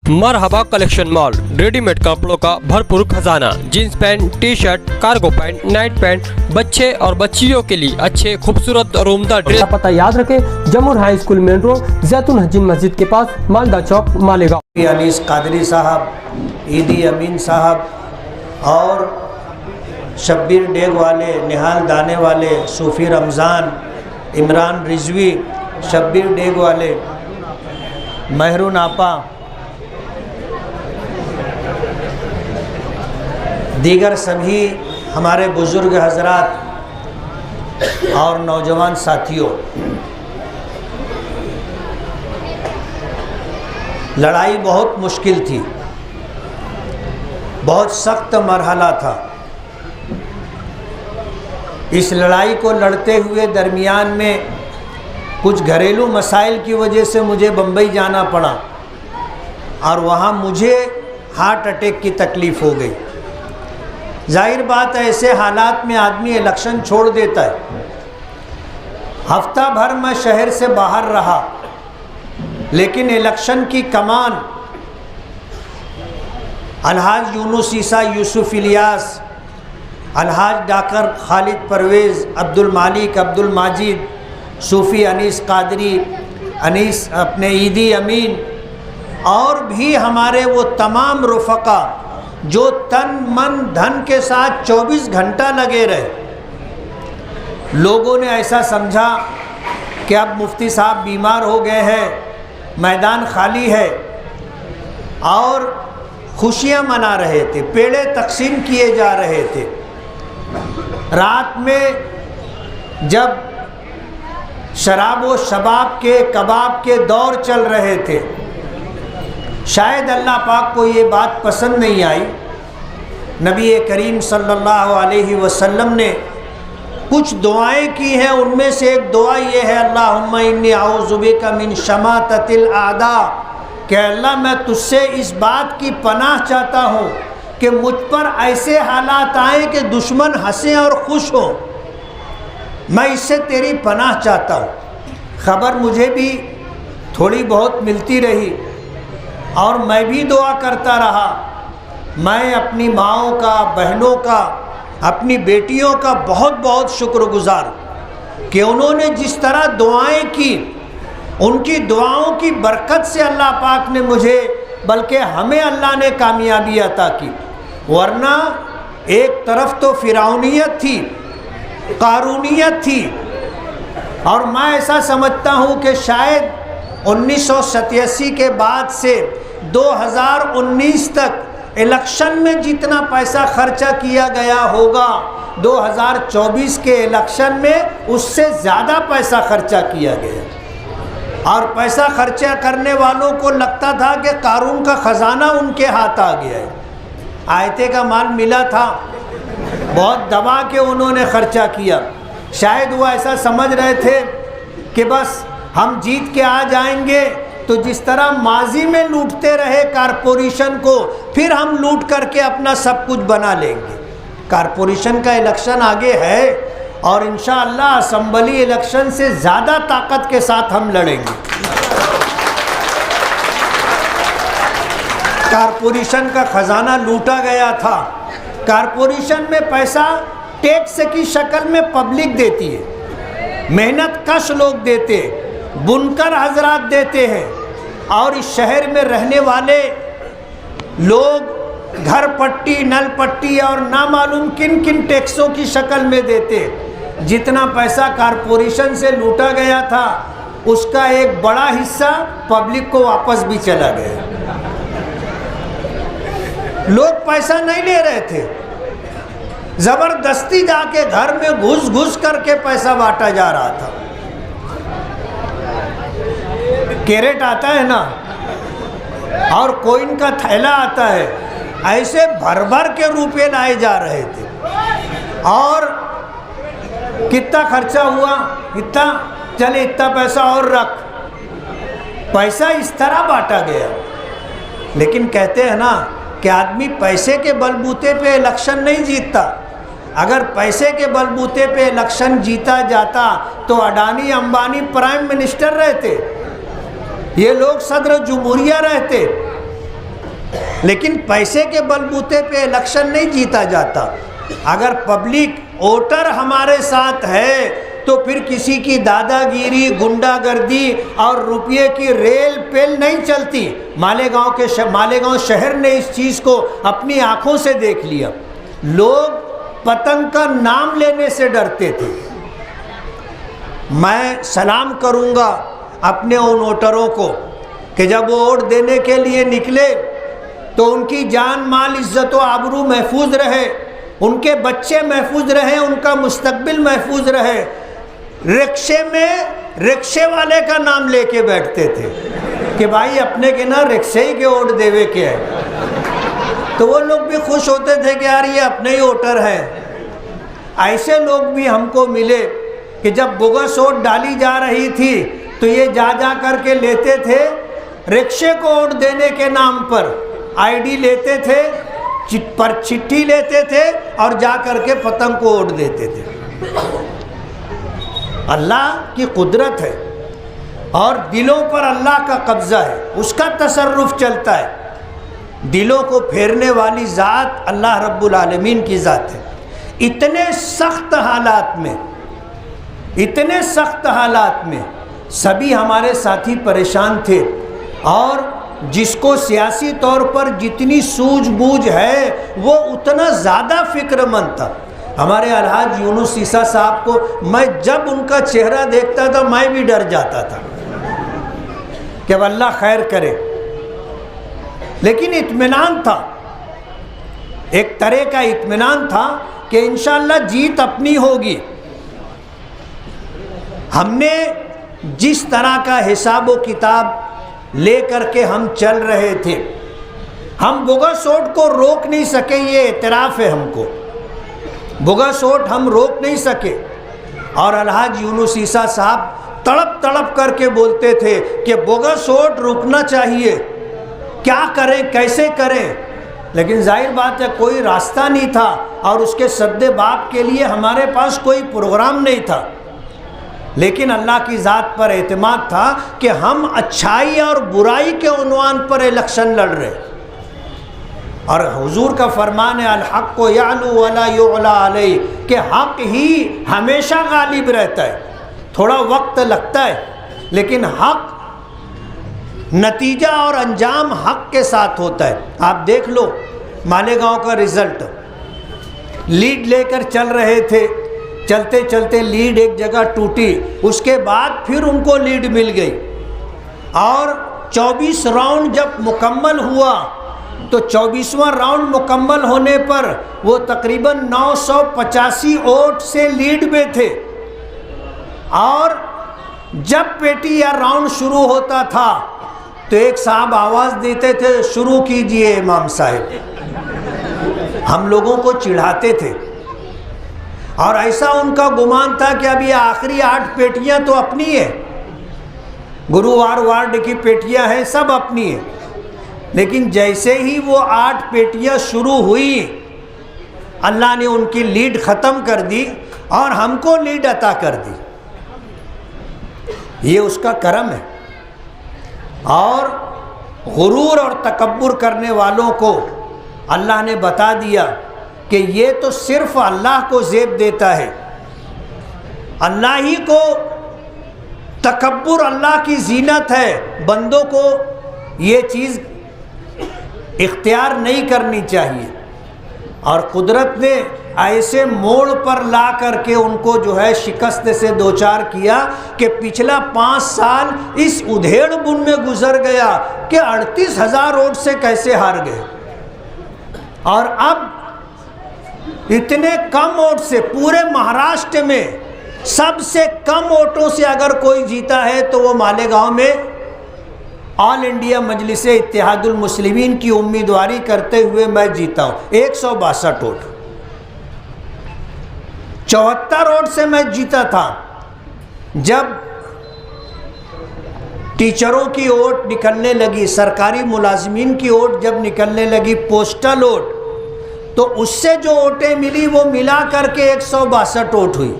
मरहबा collection mall, readymade कपड़ों का भरपूर खजाना, jeans pant, T shirt, cargo pant, night pant, बच्चे और बच्चियों के लिए अच्छे खूबसूरत और उम्दा ड्रेस। पता याद रखें, जमुर हाई स्कूल मेन रोड, जैतून हजीन मस्जिद के पास, मालदा चौक, मालेगांव। अनीस कादरी साहब, ईदी अमीन साहब और शब्बीर डेग वाले, निहाल दाने वाले, सूफ़ी रमज़ान, इमरान रिजवी, शब्बीर डेग वाले, महरून आपा, दीगर सभी हमारे बुज़ुर्ग हजरात और नौजवान साथियों, लड़ाई बहुत मुश्किल थी, बहुत सख्त मरहला था। इस लड़ाई को लड़ते हुए दरमियान में कुछ घरेलू मसाइल की वजह से मुझे बम्बई जाना पड़ा और वहाँ मुझे हार्ट अटैक की तकलीफ़ हो गई। जाहिर बात है, ऐसे हालात में आदमी इलेक्शन छोड़ देता है। हफ्ता भर मैं शहर से बाहर रहा, लेकिन इलेक्शन की कमान अलहाज यूनुस ईसा यूसुफ इलियास, अलहाज डाकर खालिद परवेज़, अब्दुल मालिक, अब्दुल माजिद, सूफ़ी अनीस कादरी, अनीस अपने ईदी अमीन और भी हमारे वो तमाम रुफ़क़ा जो तन मन धन के साथ 24 घंटा लगे रहे। लोगों ने ऐसा समझा कि अब मुफ्ती साहब बीमार हो गए हैं, मैदान खाली है, और खुशियां मना रहे थे, पेड़े तकसीम किए जा रहे थे। रात में जब शराब व शबाब के कबाब के दौर चल रहे थे, शायद अल्लाह पाक को ये बात पसंद नहीं आई। नबी करीम सल्लल्लाहु अलैहि वसल्लम ने कुछ दुआएं की हैं, उनमें से एक दुआ ये है, अल्लाहुम्मा इन्नी अऊज़ु बिका मिन शमाततिल आदा, कि अल्लाह मैं तुझसे इस बात की पनाह चाहता हूँ कि मुझ पर ऐसे हालात आए कि दुश्मन हंसें और खुश हों। मैं इससे तेरी पनाह चाहता हूँ। ख़बर मुझे भी थोड़ी बहुत मिलती रही और मैं भी दुआ करता रहा। मैं अपनी माँओं का, बहनों का, अपनी बेटियों का बहुत बहुत शुक्रगुजार हूँ कि उन्होंने जिस तरह दुआएं की, उनकी दुआओं की बरकत से अल्लाह पाक ने मुझे, बल्कि हमें अल्लाह ने कामयाबी अता की। वरना एक तरफ तो फिरौनियत थी, कारूनियत थी, और मैं ऐसा समझता हूँ कि शायद 1987 के बाद से 2019 तक इलेक्शन में जितना पैसा खर्चा किया गया होगा, 2024 के इलेक्शन में उससे ज़्यादा पैसा खर्चा किया गया। और पैसा खर्चा करने वालों को लगता था कि कारून का ख़जाना उनके हाथ आ गया है। आयते का माल मिला था, बहुत दबा के उन्होंने खर्चा किया। शायद वो ऐसा समझ रहे थे कि बस हम जीत के आ जाएंगे तो जिस तरह माजी में लूटते रहे कारपोरेशन को, फिर हम लूट करके अपना सब कुछ बना लेंगे। कारपोरेशन का इलेक्शन आगे है और इंशाअल्लाह असम्बली इलेक्शन से ज़्यादा ताकत के साथ हम लड़ेंगे। कारपोरेशन का ख़जाना लूटा गया था। कारपोरेशन में पैसा टैक्स की शक्ल में पब्लिक देती है, मेहनत कश लोग देते, बुनकर हजरात देते हैं, और इस शहर में रहने वाले लोग घर पट्टी, नल पट्टी और ना मालूम किन किन टैक्सों की शक्ल में देते। जितना पैसा कारपोरेशन से लूटा गया था, उसका एक बड़ा हिस्सा पब्लिक को वापस भी चला गया। लोग पैसा नहीं ले रहे थे, ज़बरदस्ती जाके घर में घुस घुस करके पैसा बांटा जा रहा था। कैरेट आता है ना, और कोइन का थैला आता है, ऐसे भर भर के रुपए लाए जा रहे थे। और कितना खर्चा हुआ, इतना, चले इतना पैसा और रख, पैसा इस तरह बांटा गया। लेकिन कहते हैं ना कि आदमी पैसे के बलबूते पे इलेक्शन नहीं जीतता। अगर पैसे के बलबूते पे इलेक्शन जीता जाता तो अडानी अंबानी प्राइम मिनिस्टर रहते, ये लोग सदर जुमहूरिया रहते। लेकिन पैसे के बलबूते पे इलेक्शन नहीं जीता जाता। अगर पब्लिक वोटर हमारे साथ है तो फिर किसी की दादागिरी, गुंडागर्दी और रुपये की रेल पेल नहीं चलती। मालेगांव शहर ने इस चीज़ को अपनी आंखों से देख लिया। लोग पतंग का नाम लेने से डरते थे। मैं सलाम करूंगा अपने उन वोटरों को कि जब वो वोट देने के लिए निकले तो उनकी जान माल इज्जत व आबरू महफूज रहे, उनके बच्चे महफूज रहे, उनका मुस्तकबिल महफूज रहे। रिक्शे में रिक्शे वाले का नाम लेके बैठते थे कि भाई अपने के ना रिक्शे ही के वोट देवे के है। तो वो लोग भी खुश होते थे कि यार ये अपने ही वोटर हैं। ऐसे लोग भी हमको मिले कि जब बोगस वोट डाली जा रही थी तो ये जा करके लेते थे रिक्शे को वोट देने के नाम पर। आईडी लेते थे, चिट्ठी लेते थे और जा करके पतंग को वोट देते थे। अल्लाह की कुदरत है और दिलों पर अल्लाह का कब्ज़ा है, उसका तसर्रुफ चलता है। दिलों को फेरने वाली ज़ात अल्लाह रब्बुल आलमीन की ज़ात है। इतने सख्त हालात में सभी हमारे साथी परेशान थे और जिसको सियासी तौर पर जितनी सूझबूझ है वो उतना ज़्यादा फ़िक्रमंद था। हमारे अलहाज यूनुस ईसा साहब को मैं जब उनका चेहरा देखता था मैं भी डर जाता था कि अब अल्लाह खैर करे, लेकिन इत्मीनान था, एक तरह का इत्मीनान था कि इंशाअल्लाह जीत अपनी होगी। हमने जिस तरह का हिसाब व किताब ले करके हम चल रहे थे, हम बोगस वोट को रोक नहीं सके, ये एतराफ़ है हमको। बोगस वोट हम रोक नहीं सके और अलहाज यूनुस ईसा साहब तड़प करके बोलते थे कि बोगस वोट रुकना चाहिए, क्या करें, कैसे करें। लेकिन जाहिर बात है कोई रास्ता नहीं था और उसके सद्दे बाप के लिए हमारे पास कोई प्रोग्राम नहीं था। लेकिन अल्लाह की ज़ात पर एतमाद था कि हम अच्छाई और बुराई के उन्वान पर इलेक्शन लड़ रहे। और हुजूर का फरमान है अल हक़ को यालू वला युअला अलैहि, कि हक़ ही हमेशा गालिब रहता है। थोड़ा वक्त लगता है लेकिन हक़, नतीजा और अंजाम हक़ के साथ होता है। आप देख लो मालेगांव का रिज़ल्ट, लीड लेकर चल रहे थे, चलते चलते लीड एक जगह टूटी, उसके बाद फिर उनको लीड मिल गई और 24 राउंड जब मुकम्मल हुआ तो 24वां राउंड मुकम्मल होने पर वो तकरीबन 985 वोट से लीड में थे। और जब पेटी या राउंड शुरू होता था तो एक साहब आवाज़ देते थे शुरू कीजिए इमाम साहब। हम लोगों को चिढ़ाते थे और ऐसा उनका गुमान था कि अब ये आखिरी 8 पेटियां तो अपनी है, गुरुवार वार्ड की पेटियां हैं, सब अपनी है। लेकिन जैसे ही वो 8 पेटियां शुरू हुई अल्लाह ने उनकी लीड ख़त्म कर दी और हमको लीड अता कर दी। ये उसका करम है। और गुरूर और तकब्बुर करने वालों को अल्लाह ने बता दिया कि ये तो सिर्फ अल्लाह को ज़ेब देता है, अल्लाह ही को तकब्बुर अल्लाह की जीनत है, बंदों को ये चीज़ इख्तियार नहीं करनी चाहिए। और कुदरत ने ऐसे मोड़ पर ला करके उनको जो है शिकस्त से दो चार किया कि पिछला 5 साल इस उधेड़ बुन में गुजर गया कि 38,000 वोट से कैसे हार गए। और अब इतने कम वोट से पूरे महाराष्ट्र में सबसे कम वोटों से अगर कोई जीता है तो वो मालेगांव में ऑल इंडिया मजलिस इत्तेहादुल मुस्लिमीन की उम्मीदवारी करते हुए मैं जीता हूँ। 162 वोट, 74 वोट से मैं जीता था। जब टीचरों की वोट निकलने लगी, सरकारी मुलाजिमीन की वोट जब निकलने लगी, पोस्टल वोट, तो उससे जो वोटें मिली वो मिला करके 162 वोट हुई।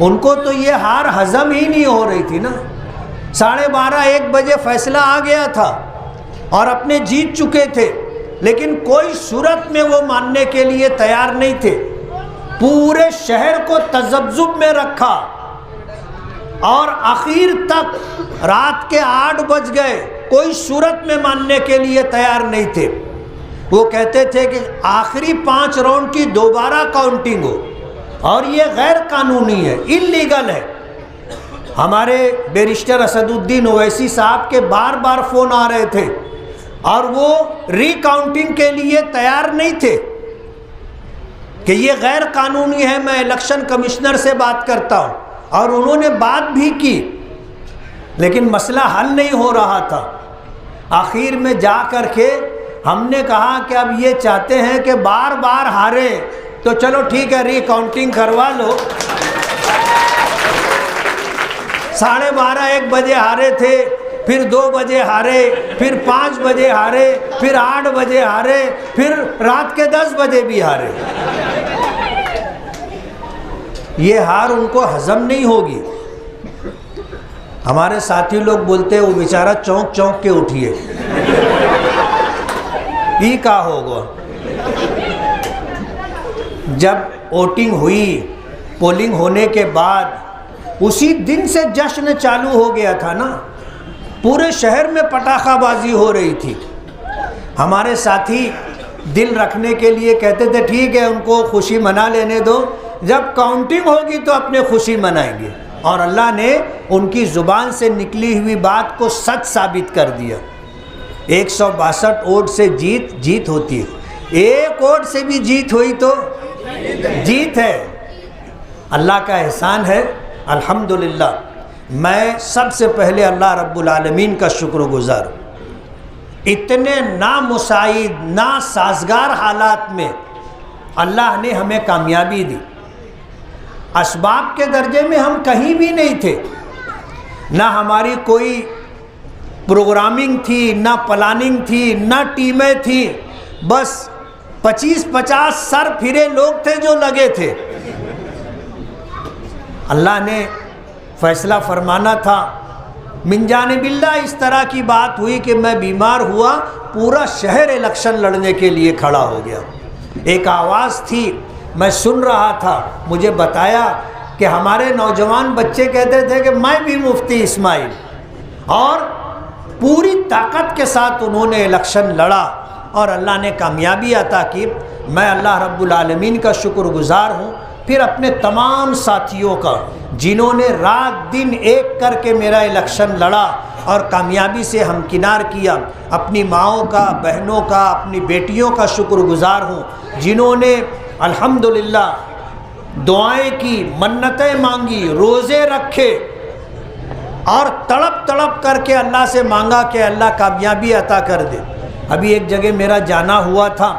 उनको तो ये हार हजम ही नहीं हो रही थी ना। 12:30 1 बजे फैसला आ गया था और अपने जीत चुके थे। लेकिन कोई सूरत में वो मानने के लिए तैयार नहीं थे। पूरे शहर को तजब्जुब में रखा और आखिर तक रात के 8 बज गए, कोई सूरत में मानने के लिए तैयार नहीं थे। वो कहते थे कि आखिरी 5 राउंड की दोबारा काउंटिंग हो, और ये गैर कानूनी है, इल्लीगल है। हमारे बैरिस्टर असदुद्दीन ओवैसी साहब के बार बार फ़ोन आ रहे थे और वो रिकाउंटिंग के लिए तैयार नहीं थे कि ये गैर कानूनी है, मैं इलेक्शन कमिश्नर से बात करता हूँ, और उन्होंने बात भी की, लेकिन मसला हल नहीं हो रहा था। आखिर में जा कर के हमने कहा कि अब ये चाहते हैं कि बार बार हारे, तो चलो ठीक है रिकाउंटिंग करवा लो। 12:30-1 बजे हारे थे, फिर 2 बजे हारे, फिर 5 बजे हारे, फिर 8 बजे हारे, फिर रात के 10 बजे भी हारे। ये हार उनको हजम नहीं होगी। हमारे साथी लोग बोलते हैं वो बेचारा चौंक चौंक के उठिए, ही का होगा। जब वोटिंग हुई, पोलिंग होने के बाद उसी दिन से जश्न चालू हो गया था ना, पूरे शहर में पटाखाबाजी हो रही थी। हमारे साथी दिल रखने के लिए कहते थे ठीक है उनको खुशी मना लेने दो, जब काउंटिंग होगी तो अपने खुशी मनाएंगे, और अल्लाह ने उनकी ज़ुबान से निकली हुई बात को सच साबित कर दिया। 162 वोट से जीत होती है, 1 वोट से भी जीत हुई तो जीत है। अल्लाह का एहसान है, अल्हम्दुलिल्लाह। मैं सबसे पहले अल्लाह रब्बुल आलमीन का शुक्रगुजार हूँ। इतने नामुसाइद नासाजगार हालात में अल्लाह ने हमें कामयाबी दी। असबाब के दर्जे में हम कहीं भी नहीं थे, ना हमारी कोई प्रोग्रामिंग थी, ना प्लानिंग थी, ना टीमें थी, बस 25-50 सर फिरे लोग थे जो लगे थे। अल्लाह ने फैसला फरमाना था। मिन जानिबिल्लाह इस तरह की बात हुई कि मैं बीमार हुआ, पूरा शहर इलेक्शन लड़ने के लिए खड़ा हो गया। एक आवाज़ थी, मैं सुन रहा था, मुझे बताया कि हमारे नौजवान बच्चे कहते थे कि मैं भी मुफ्ती इस्माइल, और पूरी ताकत के साथ उन्होंने इलेक्शन लड़ा और अल्लाह ने कामयाबी अता की। मैं अल्लाह रब्बुल आलमीन का शुक्रगुजार हूँ। फिर अपने तमाम साथियों का जिन्होंने रात दिन एक करके मेरा इलेक्शन लड़ा और कामयाबी से हमकिनार किया। अपनी माओं का, बहनों का, अपनी बेटियों का शुक्रगुजार हूँ जिन्होंने अल्हम्दुलिल्लाह दुआएं की, मन्नतें मांगी, रोज़े रखे और तड़प तड़प करके अल्लाह से मांगा कि अल्लाह कामयाबी अता कर दे। अभी एक जगह मेरा जाना हुआ था,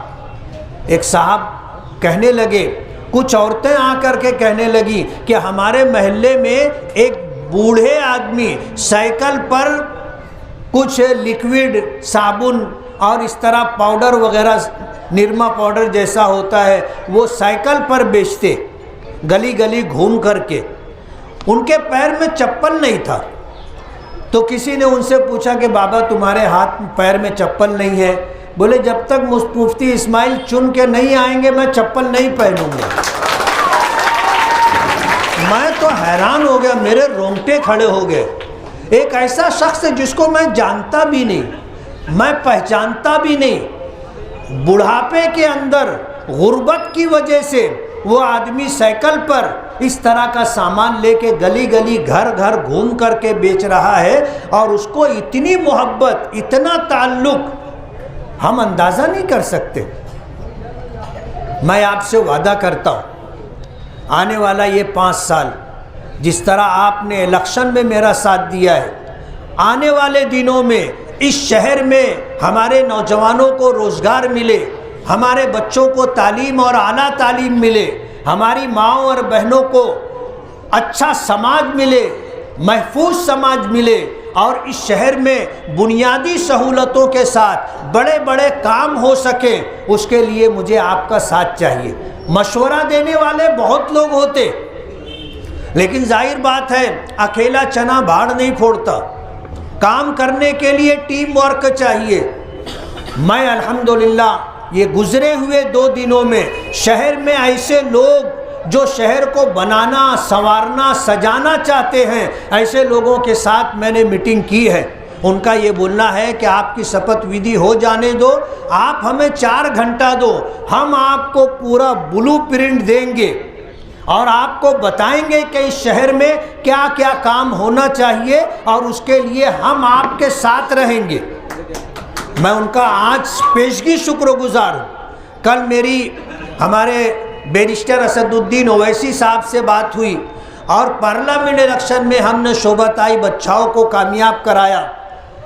एक साहब कहने लगे, कुछ औरतें आकर के कहने लगी कि हमारे महल्ले में एक बूढ़े आदमी साइकिल पर कुछ लिक्विड साबुन और इस तरह पाउडर वगैरह, निरमा पाउडर जैसा होता है, वो साइकिल पर बेचते, गली गली घूम करके। उनके पैर में चप्पल नहीं था, तो किसी ने उनसे पूछा कि बाबा तुम्हारे हाथ पैर में चप्पल नहीं है? बोले जब तक मुफ्ती इस्माइल चुन के नहीं आएंगे मैं चप्पल नहीं पहनूंगा। मैं तो हैरान हो गया, मेरे रोंगटे खड़े हो गए। एक ऐसा शख्स जिसको मैं जानता भी नहीं, मैं पहचानता भी नहीं, बुढ़ापे के अंदर गुर्बत की वजह से वो आदमी साइकिल पर इस तरह का सामान लेके गली गली घर घर घूम करके बेच रहा है, और उसको इतनी मोहब्बत, इतना ताल्लुक़ हम अंदाज़ा नहीं कर सकते। मैं आपसे वादा करता हूँ, आने वाला ये 5 साल जिस तरह आपने इलेक्शन में मेरा साथ दिया है, आने वाले दिनों में इस शहर में हमारे नौजवानों को रोज़गार मिले, हमारे बच्चों को तालीम और आला तालीम मिले, हमारी माँओं और बहनों को अच्छा समाज मिले, महफूज समाज मिले, और इस शहर में बुनियादी सहूलतों के साथ बड़े बड़े काम हो सके, उसके लिए मुझे आपका साथ चाहिए। मशवरा देने वाले बहुत लोग होते, लेकिन जाहिर बात है अकेला चना भाड़ नहीं फोड़ता। काम करने के लिए टीम वर्क चाहिए। मैं अल्हम्दुलिल्लाह ये गुज़रे हुए 2 दिनों में शहर में ऐसे लोग जो शहर को बनाना, संवारना, सजाना चाहते हैं, ऐसे लोगों के साथ मैंने मीटिंग की है। उनका ये बोलना है कि आपकी शपथ विधि हो जाने दो, आप हमें 4 घंटा दो, हम आपको पूरा ब्लूप्रिंट देंगे और आपको बताएंगे कि इस शहर में क्या क्या काम होना चाहिए और उसके लिए हम आपके साथ रहेंगे। मैं उनका आज पेशगी शुक्रगुजार हूँ। कल मेरी हमारे बैरिस्टर असदुद्दीन ओवैसी साहब से बात हुई और पार्लियामेंट इलेक्शन में हमने शोभाताई बच्चाओं को कामयाब कराया।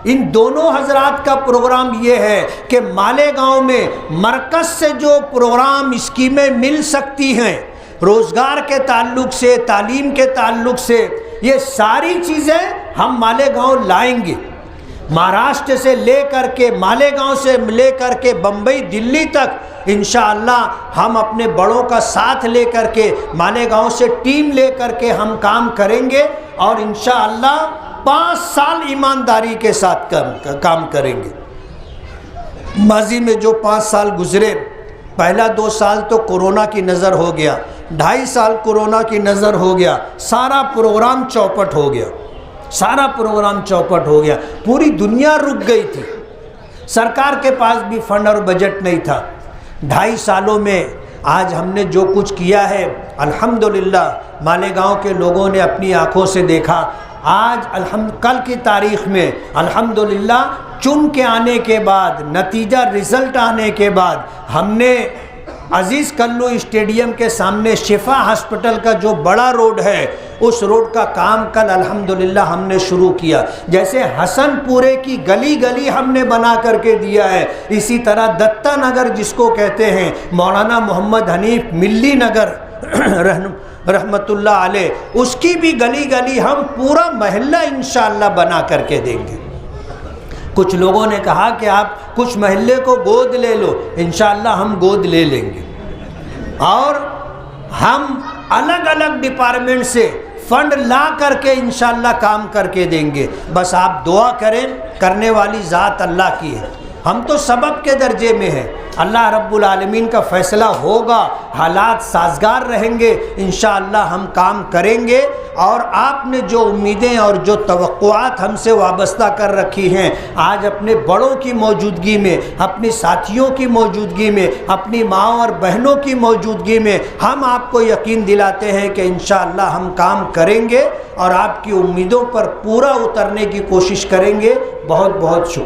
इन दोनों हजरात का प्रोग्राम ये है कि मालेगांव में मरकज़ से जो प्रोग्राम स्कीमें मिल सकती हैं, रोज़गार के ताल्लुक से, तालीम के ताल्लुक से, ये सारी चीज़ें हम मालेगांव लाएंगे। महाराष्ट्र से लेकर के, मालेगांव से लेकर के बम्बई, दिल्ली तक इंशाअल्लाह हम अपने बड़ों का साथ लेकर के, मालेगांव से टीम लेकर के हम काम करेंगे और इंशाअल्लाह 5 साल ईमानदारी के साथ काम करेंगे। माजी में जो 5 साल गुजरे, पहला 2 साल तो कोरोना की नज़र हो गया, 2.5 साल कोरोना की नज़र हो गया, सारा प्रोग्राम चौपट हो गया, सारा प्रोग्राम चौपट हो गया। पूरी दुनिया रुक गई थी, सरकार के पास भी फंड और बजट नहीं था। 2.5 सालों में आज हमने जो कुछ किया है, अल्हम्दुलिल्लाह मालेगांव के लोगों ने अपनी आँखों से देखा। आज कल की तारीख़ में अल्हम्दुलिल्लाह चुन के आने के बाद, नतीजा रिज़ल्ट आने के बाद, हमने अज़ीज़ कल्लू स्टेडियम के सामने शिफा हॉस्पिटल का जो बड़ा रोड है, उस रोड का काम कल अल्हम्दुलिल्लाह हमने शुरू किया। जैसे हसनपुरे की गली गली हमने बना करके दिया है, इसी तरह दत्ता नगर जिसको कहते हैं, मौलाना मोहम्मद हनीफ मिल्ली नगर रहमतुल्लाह अलैह, उसकी भी गली गली हम पूरा महल्ला इंशाअल्लाह बना करके देंगे। कुछ लोगों ने कहा कि आप कुछ महल्ले को गोद ले लो, इंशाअल्लाह हम गोद ले लेंगे और हम अलग अलग डिपार्टमेंट से फंड ला करके इंशाअल्लाह काम करके देंगे। बस आप दुआ करें, करने वाली ज़ात अल्लाह की है, हम तो सबब के दर्जे में हैं। अल्लाह रब्बुल आलमीन का फ़ैसला होगा, हालात साजगार रहेंगे, इंशाअल्लाह हम काम करेंगे। और आपने जो उम्मीदें और जो तवक्कुआत हमसे वाबस्ता कर रखी हैं, आज अपने बड़ों की मौजूदगी में, अपनी साथियों की मौजूदगी में, अपनी माँ और बहनों की मौजूदगी में हम आपको यकीन दिलाते हैं कि इंशाअल्लाह हम काम करेंगे और आपकी उम्मीदों पर पूरा उतरने की कोशिश करेंगे। बहुत बहुत शुक्रिया।